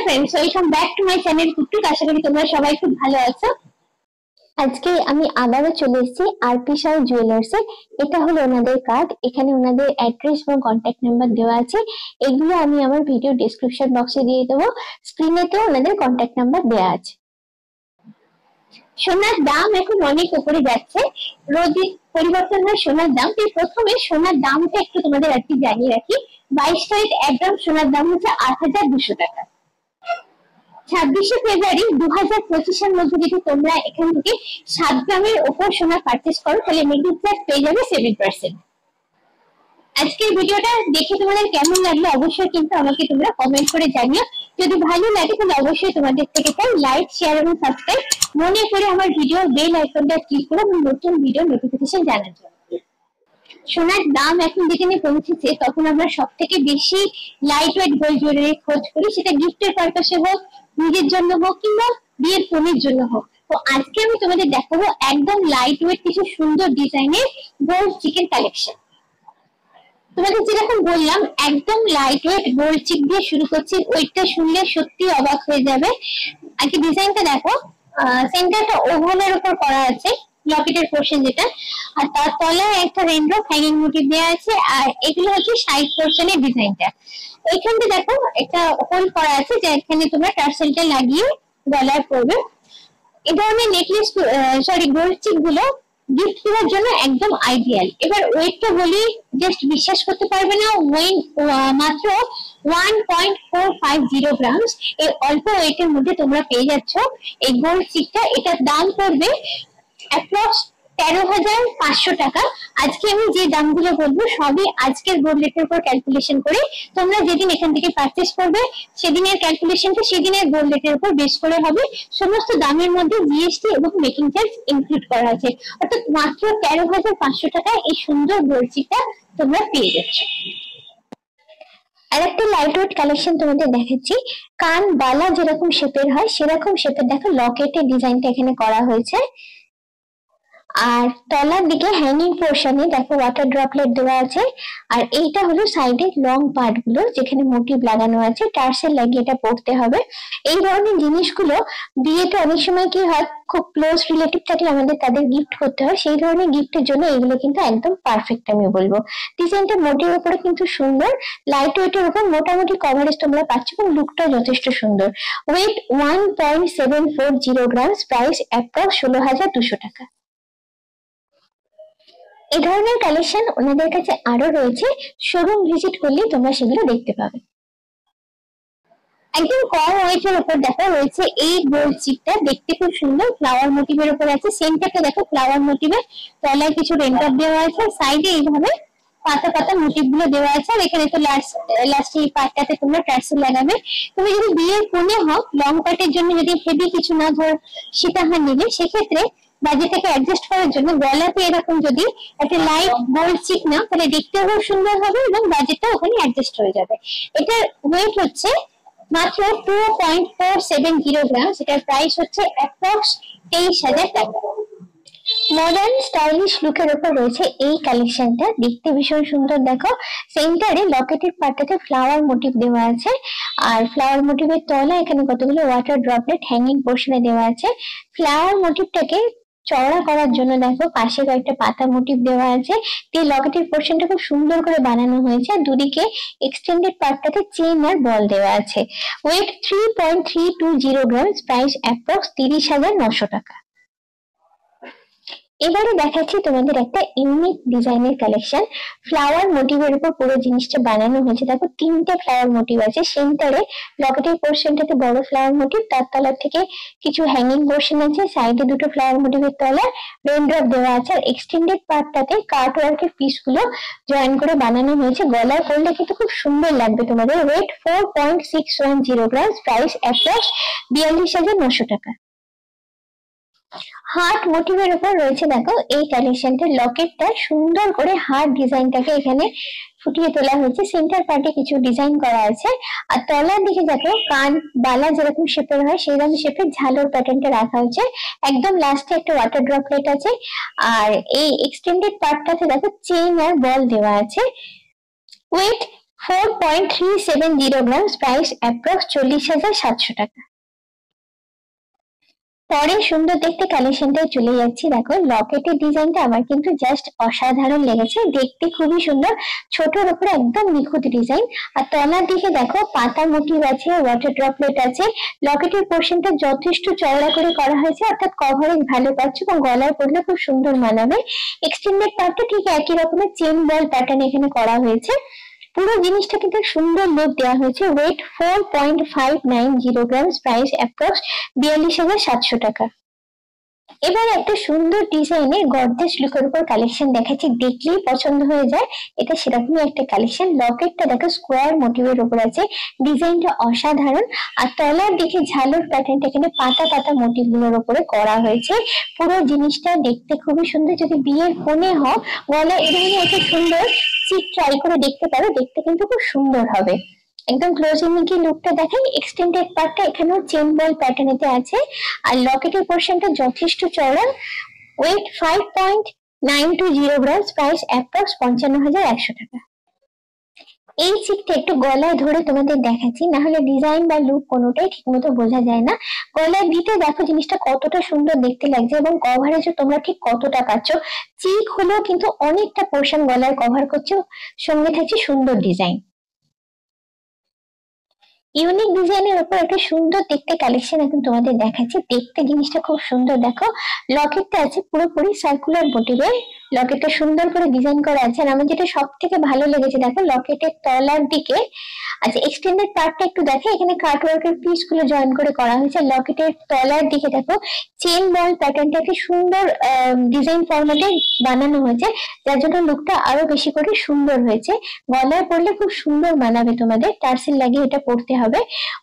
Friends, welcome back to my channel Kuttu. आशा करी তোমরা সবাই খুব ভালো আছো। আজকে আমি আবারও চলে এসেছি আরপি শাহ জুয়েলার্সে। এটা হলো ওনাদের কার্ড। এখানে ওনাদের অ্যাড্রেস এবং কন্ট্যাক্ট নাম্বার দেওয়া আছে। এগুলো আমি আমার ভিডিও ডেসক্রিপশন বক্সে দিয়ে দেবো। স্ক্রিনেতেও ওনাদের কন্ট্যাক্ট নাম্বার দেওয়া আছে। সোনার দাম এখন অনেক উপরে যাচ্ছে, রোজই পরিবর্তন হয় সোনার দাম। তো প্রথমে সোনার দামটা একটু তোমাদের আর কি জানিয়ে রাখি। 22 ক্যারেট 1 গ্রাম সোনার দাম হচ্ছে ৮,২০০ টাকা। 26শে ফেব্রুয়ারি 2025 এর মধ্যে যদি তোমরা এখান থেকে 7 গ্রামের উপর সোনা পারচেজ করো তাহলে মেকিং চার্জ পেয়ে যাবে 7%। আজকের ভিডিওটা দেখে তোমাদের কেমন লাগলো অবশ্যই কিন্তু আমাকে তোমরা কমেন্ট করে জানিও। যদি ভালো লাগে তাহলে অবশ্যই তোমাদের থেকে চাই লাইক, শেয়ার এবং সাবস্ক্রাইব। মনে করে আমার ভিডিও বেল আইকনটা ক্লিক করে আমার নতুন ভিডিও নোটিফিকেশন জানার জন্য। সোনার দাম এখন যেখানে পৌঁছেছে তখন আমরা সব থেকে বেশি লাইট ওয়েট গোল্ড জুয়েলারি খোঁজ করি, সেটা গিফটের পারপাসে হোক, নিজের জন্য হোক কিংবা বিয়ের কনের জন্য হোক। তো আজকে আমি তোমাদের দেখাবো একদম লাইট ওয়েট কিছু সুন্দর ডিজাইনের গোল্ড চিকেন কালেকশন। তোমাদের যেরকম বললাম একদম লাইট ওয়েট গোল্ড চিক দিয়ে শুরু করছি। ওয়েটটা শুনলে সত্যি অবাক হয়ে যাবে। আগে ডিজাইনটা দেখো, সেন্টারটা ওভালের উপর করা আছে, লকেটের পোর্শন যেটা, আর তার তলায় একটা রেনড্রপ হ্যাঙ্গিং মোটিভ দেওয়া আছে। আর এগুলো হচ্ছে সাইড পোর্শনের ডিজাইনটা। এইখানটা দেখো একটা হোল করা আছে যেখানে তোমরা টার্সেলটা লাগিয়ে গলায় পরবে। এই ধরনের নেকলেস গোল্ড চিক গুলো গিফট করার জন্য একদম আইডিয়াল। এবার ওয়েটটা বলি, জাস্ট বিশ্বাস করতে পারবে না, মাত্র 1.450 গ্রামস। এই অল্প ওয়েটের মধ্যে তোমরা পেয়ে যাচ্ছ এই গোল্ড চিকটা। এটার দাম পড়বে অ্যাপ্রক্স 13,500 টাকা। আজকে আমি যে দামগুলো বলবো সবই আজকের গোল্ড রেটের উপর ক্যালকুলেশন করে। তোমরা যেদিন এখান থেকে পারচেস করবে সেদিনের ক্যালকুলেশনটা সেদিনের গোল্ড রেটের উপর বেস করে হবে। সমস্ত দামের মধ্যে জিএসটি এবং মেকিং চার্জ ইনক্লুড করা আছে। অর্থাৎ মাত্র 13,500 টাকায় এই সুন্দর গোল্ড চিকটা তোমরা পেয়ে যাচ্ছ। আর একটা লাইট ওয়েট কালেকশন তোমাদের দেখাচ্ছি। কান বালা যেরকম শেপের হয় সেরকম শেপের দেখো লকেটের ডিজাইনটা এখানে করা হয়েছে। আর তলার দিকে হ্যাঙ্গিং পোর্শনে দেখো ওয়াটার ড্রপলেট দেওয়া আছে। আর এইটা হলো সাইডের লং পার্ট গুলো যেখানে মোটিভ লাগানো আছে, টার্সেল লাগিয়ে এটা পড়তে হবে। এই ধরনের জিনিসগুলো বিয়েতে অনেক সময় কি হয়, খুব ক্লোজ রিলেটিভ থাকলে আমাদের তাদের গিফট করতে হয়, সেই ধরনের গিফটের জন্য এগুলো কিন্তু একদম পারফেক্ট আমি বলবো। ডিজাইনটা মোটির উপরে কিন্তু সুন্দর, লাইট ওয়েটের উপর মোটামুটি কভারেজ তোমরা পাচ্ছ এবং লুকটাও যথেষ্ট সুন্দর। ওয়েট 1.740 গ্রামস, প্রাইস অ্যাপ্রক্স 16,200 টাকা। এই ধরনের কালেকশন ওনাদের কাছে আরো রয়েছে, শোরুম ভিজিট করলে তোমরা সেগুলো দেখতে পাবে। একদম কম ওয়েটের উপর দেখো রয়েছে এই গোল্ড চিকটা, দেখতে খুব সুন্দর, ফ্লাওয়ার মোটিভের উপর আছে। সেন্টারটা দেখো ফ্লাওয়ার মোটিভের, তলায় কিছু রেনড্রপ দেওয়া আছে, সাইডে এইভাবে পাতা পাতা মোটিভ গুলো দেওয়া আছে। আর এখানে তো লাস্ট এই পার্টটাতে তোমরা টার্সেল লাগাবে। তুমি যদি বিয়ের কোণে হোক, লং পার্টের জন্য যদি হেভি কিছু না ধর সীতাহার নিলে, সেক্ষেত্রে বাজেটটাকে অ্যাডজাস্ট করার জন্য গলাতে এরকম যদি একটা লাইট গোল্ড চিক না, তাহলে দেখতেও খুব সুন্দর হবে এবং বাজেটটা ওখানে অ্যাডজাস্ট হয়ে যাবে। এটার ওয়েট হচ্ছে মাত্র 2.470 গ্রাম। এটার প্রাইস হচ্ছে অ্যাপ্রক্স 23,000 টাকা। মডার্ন স্টাইলিশ লুকের উপর রয়েছে এই কালেকশনটা, দেখতে ভীষণ সুন্দর। দেখো সেন্টারে লকেটের পার্টটাতে ফ্লাওয়ার মোটিভ দেওয়া আছে। আর ফ্লাওয়ার মোটিভের তলা এখানে কতগুলো ওয়াটার ড্রপলেট হ্যাঙ্গিং পোর্শনে দেওয়া আছে। ফ্লাওয়ার মোটিভটাকে চওড়া করার জন্য দেখো পাশে কয়েকটা পাতা মোটিভ দেওয়া আছে। এই লকেটের পোর্শনটা খুব সুন্দর করে বানানো হয়েছে। আর দুদিকে এক্সটেন্ডেড পার্টটাতে চেইন আর বল দেওয়া আছে। ওয়েট 3.320 গ্রাম, প্রাইস অ্যাপ্রক্স 30,900 টাকা। এবারে দেখাচ্ছি তোমাদের একটা ইউনিক ডিজাইনের কালেকশন। ফ্লাওয়ার মোটিভের উপর পুরো জিনিসটা বানানো হয়েছে। দেখো তিনটে ফ্লাওয়ার মোটিভ আছে। সেন্টারে লকেটের পোর্শনটাতে বড় ফ্লাওয়ার মোটিভ, তার তলার থেকে কিছু হ্যাঙ্গিং পোর্শন আছে, সাইডে দুটো ফ্লাওয়ার মোটিভের তলা রেনড্রপ দেওয়া আছে। আর এক্সটেন্ডেড পার্টটাতে কাট ওয়ার্কের পিসগুলো জয়েন করে বানানো হয়েছে। গলায় পরলে কিন্তু খুব সুন্দর লাগবে তোমাদের। ওয়েট 4.610 গ্রাম, প্রাইস অ্যাপ্রক্স 42,900 টাকা। হার্ট মোটিভের উপর রয়েছে দেখো এই কালেকশনটা। লকেটটা সুন্দর করে হার্ট ডিজাইনটাকে এখানে ফুটিয়ে তোলা হয়েছে। সেন্টার পার্টে কিছু ডিজাইন করা আছে। আর তলার দিকে দেখো কান বালা যেরকম শেপের হয় সেইরকম শেপের ঝালর প্যাটার্নটা রাখা হয়েছে। একদম লাস্টে একটা ওয়াটার ড্রপলেট আছে। আর এই এক্সটেন্ডেড পার্টটাতে দেখো চেইন আর বল দেওয়া আছে। ওয়েট 4.370 গ্রাম, প্রাইস অ্যাপ্রক্স 40,700 টাকা। পরে সুন্দর দেখতে কালেকশনটাই চলে যাচ্ছি। দেখো লকেটের ডিজাইনটা আমার কিন্তু জাস্ট অসাধারণ লেগেছে, দেখতে খুবই সুন্দর, ছোটর উপরে একদম নিখুঁত ডিজাইন। আর তলার দিকে দেখো পাতা মোটিভ আছে, ওয়াটার ড্রপলেট আছে। লকেটের পোর্শনটা যথেষ্ট চওড়া করে করা হয়েছে, অর্থাৎ কভারেজ ভালো পাচ্ছ এবং গলায় পড়লে খুব সুন্দর মানাবে। এক্সটেন্ডেড পার্টটা ঠিক একই রকমের চেন বল প্যাটার্ন এখানে করা হয়েছে। পুরো জিনিসটা কিন্তু সুন্দর লুক দেওয়া হয়েছে। ওয়েট 4.590 গ্রাম, প্রাইস অ্যাপ্রক্স 42,700 টাকা। এবার একটা সুন্দর ডিজাইনের গর্দেশ লুকের উপর কালেকশন দেখাচ্ছি, দেখলেই পছন্দ হয়ে যায়। এটা সেরকমই একটা কালেকশন। লকেটটা দেখো স্কোয়ার মোটিভের উপর আছে, ডিজাইনটা অসাধারণ। আর তলার দিকে ঝালর প্যাটার্নটা এখানে পাতা পাতা মোটিভ গুলোর উপরে করা হয়েছে। পুরো জিনিসটা দেখতে খুবই সুন্দর। যদি বিয়ের কোণে হও, গলা এরকম একটা সুন্দর চিক ট্রাই করে দেখতে পারো, দেখতে কিন্তু খুব সুন্দর হবে। একদম ক্লোজিং গিয়ে লুকটা দেখাই। এক্সটেন্ডেড পার্টটা এখানেও চেন বল প্যাটার্নেতে আছে। আর লকেটের পোর্শনটা যথেষ্ট চওড়া। ওয়েট 5.920 গ্রাম, প্রাইস অ্যাপ্রক্স 55,100 টাকা। এই চিকটা একটু গলায় ধরে তোমাদের দেখাচ্ছি, না হলে ডিজাইন বা লুক কোনোটাই ঠিক মতো বোঝা যায় না। গলায় দিতে দেখো জিনিসটা কতটা সুন্দর দেখতে লাগছে এবং কভারেজও তোমরা ঠিক কতটা পাচ্ছ। চিক হলেও কিন্তু অনেকটা পোর্শন গলায় কভার করছে, সঙ্গে থাকছে সুন্দর ডিজাইন। ইউনিক ডিজাইনের উপর একটা সুন্দর দেখতে কালেকশন এখন তোমাদের দেখাচ্ছি, দেখতে জিনিসটা খুব সুন্দর। দেখো লকেটটা আছে পুরোপুরি সার্কুলার মোটিভে, লকেটটা সুন্দর করে ডিজাইন করা আছে। আর আমার যেটা সব থেকে ভালো লেগেছে, দেখো লকেটের তলার দিকে আচ্ছা এক্সটেন্ডেড পার্টটা একটু দেখে, এখানে কাটওয়ার্কের পিস গুলো জয়েন করে করা হয়েছে। লকেটের তলার দিকে দেখো চেন বল প্যাটার্নটাকে সুন্দর ডিজাইন ফরম্যাটে বানানো হয়েছে, যার জন্য লুকটা আরো বেশি করে সুন্দর হয়েছে। গলায় পরলে খুব সুন্দর মানাবে তোমাদের, টার্সেল লাগিয়ে এটা পরতে হবে।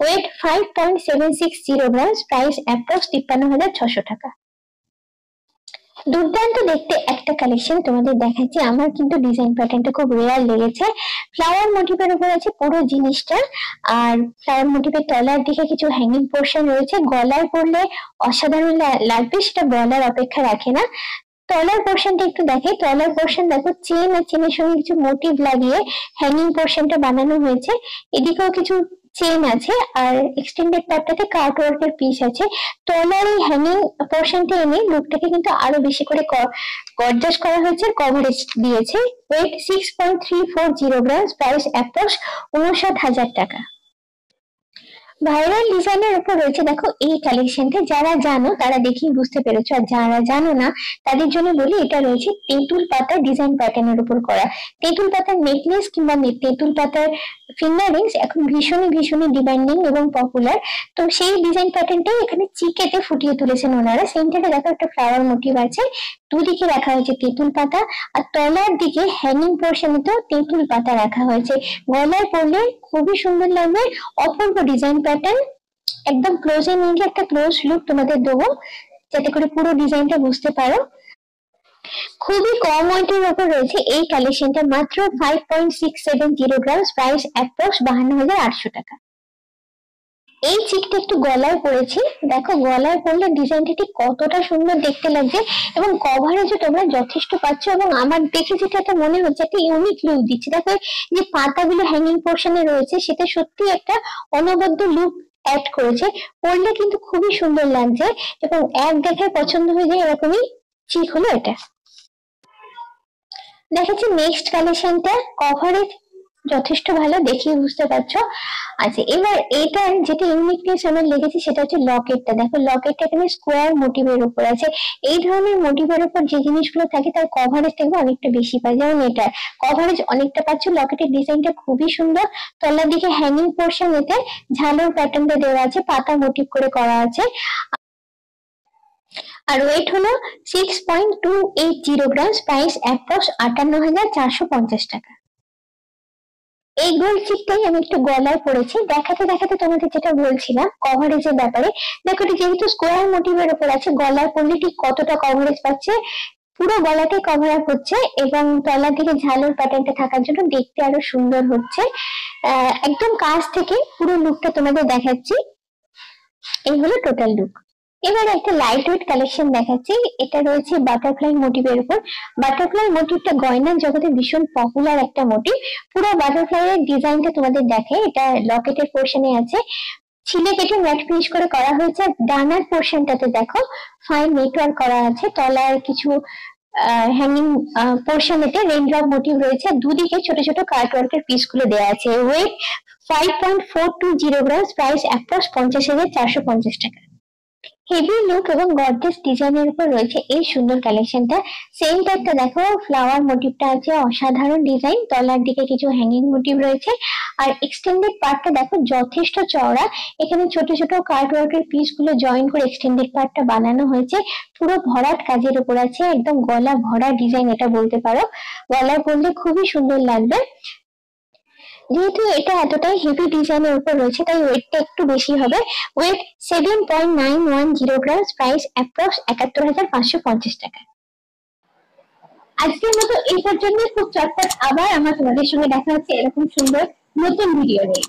ওয়েট 5.760 গ্রাম, প্রাইস অ্যাপ্রক্স 53,600 টাকা। দুর্দান্ত দেখতে একটা কালেকশন তোমাদের দেখাচ্ছি, আমার কিন্তু ডিজাইন প্যাটার্নটা খুব রেয়ার লেগেছে। ফ্লাওয়ার মোটিভের উপর আছে পুরো জিনিসটা। আর ফ্লাওয়ার মোটিভের তলার দিকে কিছু হ্যাঙ্গিং পোর্শন রয়েছে, গলায় পরলে অসাধারণ লাগবে, সেটা বলার অপেক্ষা রাখে না। তলার পোর্শনটা একটু দেখাই। তলার পোর্শন দেখো চেন আর চেনের সঙ্গে কিছু মোটিভ লাগিয়ে হ্যাঙ্গিং পোর্শনটা বানানো হয়েছে। এদিকেও কিছু চেন আছে আর এক্সটেন্ডেড পার্টটাতে কাট ওয়ার্কের পিস আছে। তলার এই হ্যাঙ্গিং পোর্শনটা এনে লুকটাকে কিন্তু আরো বেশি করে গর্জাস করা হয়েছে, কভারেজ দিয়েছে। ওয়েট 6.340 গ্রাম, প্রাইস অ্যাপ্রক্স 59,000 টাকা। ভাইরাল ডিজাইনের উপর রয়েছে দেখো এই কালেকশনটা, যারা জানো তারা দেখেই বুঝতে পেরেছো, আর যারা জানো না তাদের জন্য বলি, এটা রয়েছে তেঁতুল পাতার ডিজাইন প্যাটার্নের উপর করা। তেঁতুল পাতার নেকলেস কিংবা তেঁতুল পাতার ফিঙ্গার রিংস এখন ভীষণই ভীষণই ডিমান্ডিং এবং পপুলার। তো সেই ডিজাইন প্যাটার্নটাই এখানে চিকেতে ফুটিয়ে তুলেছেন ওনারা। সেন্টারে দেখো একটা ফ্লাওয়ার মোটিভ আছে, দুদিকে রাখা হয়েছে তেঁতুল পাতা, আর তলার দিকে হ্যাঙ্গিং পোর্শনে তো তেঁতুল পাতা রাখা হয়েছে। গলায় পরলে খুবই সুন্দর লাগবে, অপূর্ব ডিজাইন প্যাটার্ন। একদম ক্লোজে নিয়ে একটা ক্লোজ লুক তোমাদের দেবো, যাতে করে পুরো ডিজাইনটা বুঝতে পারো। খুবই কম ওয়েটের উপর রয়েছে এই কালেকশনটা, মাত্র 5.670 গ্রাম, প্রাইস অ্যাপ্রক্স 52,800 টাকা। এই চিকটা একটু গলায় পড়েছি, দেখো গলায় পড়লে ডিজাইনটা ঠিক কতটা সুন্দর দেখতে লাগছে এবং কভারেজও তোমরা যথেষ্ট পাচ্ছ। এবং আমার দেখে যেটা মনে হচ্ছে একটা ইউনিক লুক দিচ্ছে। দেখো যে পাতাগুলো হ্যাঙ্গিং পোর্শনে রয়েছে, সেটা সত্যি একটা অনবদ্য লুক অ্যাড করেছে। পরলে কিন্তু খুবই সুন্দর লাগছে এবং এক দেখায় পছন্দ হয়ে যায় এরকমই চিক হলো এটা। দেখাচ্ছি নেক্সট কালেকশনটা, কভারেজ যথেষ্ট ভালো, দেখিয়ে বুঝতে পারছো। আচ্ছা এবার এটার যেটা ইউনিকনেস আমার লেগেছে সেটা হচ্ছে লকেটটা। দেখো লকেটটা এখানে স্কোয়ার মোটিভের উপর আছে। এই ধরনের মোটিভের উপর যে জিনিসগুলো থাকে তার কভারেজ থেকে অনেকটা বেশি পায়, যেমন এটা কভারেজ অনেকটা পাচ্ছ। লকেটের ডিজাইনটা খুবই সুন্দর, তলার দিকে হ্যাঙ্গিং পোর্শন এতে ঝালর প্যাটার্নটা দেওয়া আছে, পাতা মোটিভ করে করা আছে। আর ওয়েট হলো 6.280 গ্রাম, প্রাইস অ্যাপ্রক্স 58,450 টাকা। এই গোল চিকটাই আমি একটু গলায় পড়েছি, দেখাতে দেখাতে তোমাদের যেটা বলছিলাম কভারেজের ব্যাপারে। দেখো যেহেতু স্কোয়ার মোটিভের উপর আছে, গলায় পড়লে ঠিক কতটা কভারেজ পাচ্ছে, পুরো গলাটাই কভার আপ হচ্ছে এবং তলার দিকে ঝালর প্যাটার্নটা থাকার জন্য দেখতে আরো সুন্দর হচ্ছে। একদম কাছ থেকে পুরো লুকটা তোমাদের দেখাচ্ছি। এই হলো টোটাল লুক। এবার একটা লাইট ওয়েট কালেকশন দেখাচ্ছি। এটা রয়েছে বাটারফ্লাই মোটিভের উপর। বাটারফ্লাই মোটিভটা গয়নার জগতে ভীষণ পপুলার একটা মোটিভ। পুরো বাটারফ্লাই এর ডিজাইনটা তোমাদের দেখে, এটা লকেটের পোর্শনে আছে, ছিলে কেটে ম্যাট ফিনিশ করে করা হয়েছে। ডানার পোর্শনটাতে দেখো ফাইন নেটওয়ার্ক করা আছে, তলার কিছু হ্যাঙ্গিং পোর্শনেতে রেইনড্রপ মোটিভ রয়েছে, দুদিকে ছোট ছোট কার্টওয়ার্কের পিস গুলো দেওয়া আছে। ওয়েট 5.420 গ্রাম, প্রাইস অ্যাপ্রক্স 50,450 টাকা। হেভি লুক এবং গর্জিয়াস ডিজাইনের উপর রয়েছে এই সুন্দর কালেকশনটা। সেন্টারটা দেখো, ফ্লাওয়ার মোটিভটা আছে, অসাধারণ ডিজাইন, তলার দিকে কিছু হ্যাঙ্গিং মোটিভ রয়েছে। আর এক্সটেন্ডেড পার্টটা দেখো যথেষ্ট চওড়া, এখানে ছোট ছোট কার্ড ওয়ার্কের পিস গুলো জয়েন করে এক্সটেন্ডেড পার্টটা বানানো হয়েছে। পুরো ভরাট কাজের উপর আছে, একদম গলা ভরা ডিজাইন এটা বলতে পারো, গলায় পরলে খুবই সুন্দর লাগবে। যেহেতু এটা এতটাই হেভি ডিজাইনের উপর রয়েছে তাই ওয়েটটা একটু বেশি হবে। ওয়েট 7.910 গ্রাম, প্রাইস অ্যাপ্রক্স 71,550 টাকা। আজকের মতো এই পর্যন্ত। খুব চটপট আবার আমার তোমাদের সঙ্গে দেখা হচ্ছে এরকম সুন্দর নতুন ভিডিও নিয়ে।